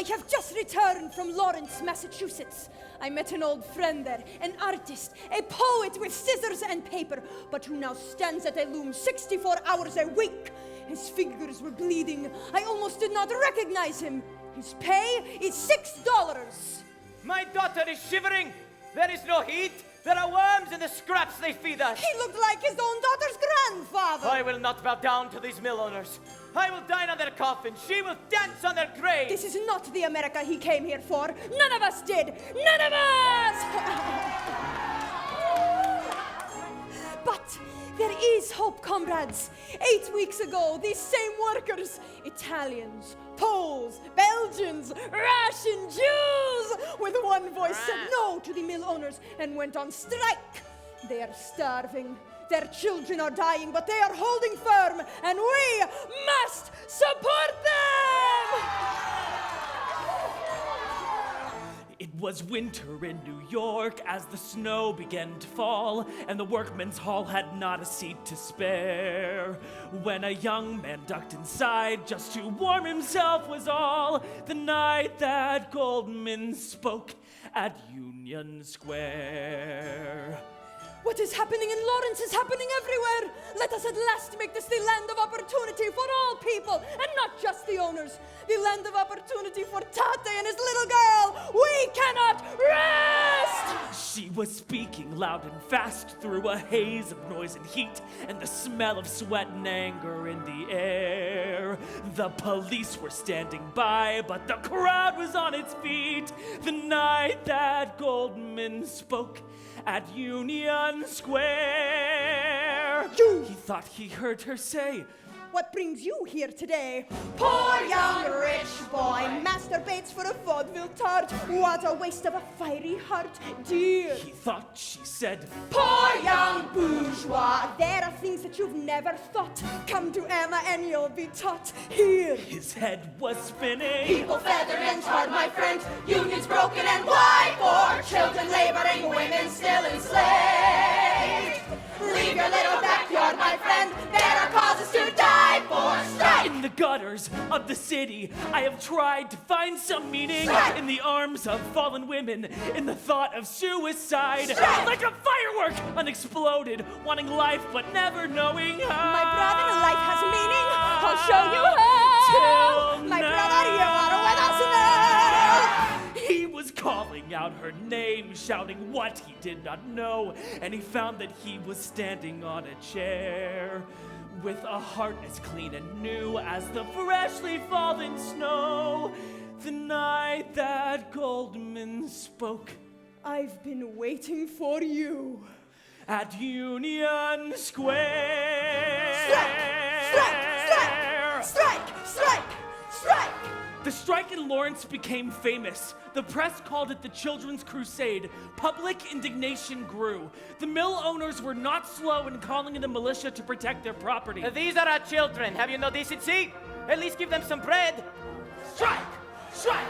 I have just returned from Lawrence, Massachusetts. I met an old friend there, an artist, a poet with scissors and paper, but who now stands at a loom 64 hours a week. His fingers were bleeding. I almost did not recognize him. His pay is $6. My daughter is shivering. There is no heat. There are worms in the scraps they feed us. He looked like his own daughter's grandfather. I will not bow down to these mill owners. I will dine on their coffins. She will dance on their grave. This is not the America he came here for. None of us did. None of us! But there is hope, comrades. 8 weeks ago, these same workers, Italians, Poles, Belgians, Russian Jews, with one voice said no to the mill owners and went on strike. They are starving. Their children are dying, but they are holding firm, and we must support them! It was winter in New York as the snow began to fall, and the workman's hall had not a seat to spare. When a young man ducked inside just to warm himself was all, the night that Goldman spoke at Union Square. What is happening in Lawrence is happening everywhere. Let us at last make this the land of opportunity for all people, and not just the owners. The land of opportunity for Tate and his little girl. We cannot rest! She was speaking loud and fast through a haze of noise and heat, and the smell of sweat and anger in the air. The police were standing by, but the crowd was on its feet. The night that Goldman spoke at Union Square. He thought he heard her say, What brings you here today? Poor young rich boy masturbates for a vaudeville tart. What a waste of a fiery heart, dear. He thought she said, Poor young bourgeois. There are things that you've never thought. Come to Emma and you'll be taught. Here. His head was spinning. People feathered and tarred, my friend. Unions broken and why? For children laboring, women still enslaved. Leave your little backyard, my friend. There are causes to die for. Strike! In the gutters of the city, I have tried to find some meaning. Strike! In the arms of fallen women, in the thought of suicide. Strike! Like a firework unexploded, wanting life but never knowing how. My brother, life has meaning. I'll show you how. Till My now. brother, you are with us now. He was calling out her name, shouting what he did not know, and he found that he was standing on a chair with a heart as clean and new as the freshly fallen snow. The night that Goldman spoke, I've been waiting for you. at Union Square. Strike! Strike! Strike! Strike! Strike! The strike in Lawrence became famous. The press called it the Children's Crusade. Public indignation grew. The mill owners were not slow in calling in the militia to protect their property. These are our children. Have you no decency? At least give them some bread. Strike! Strike!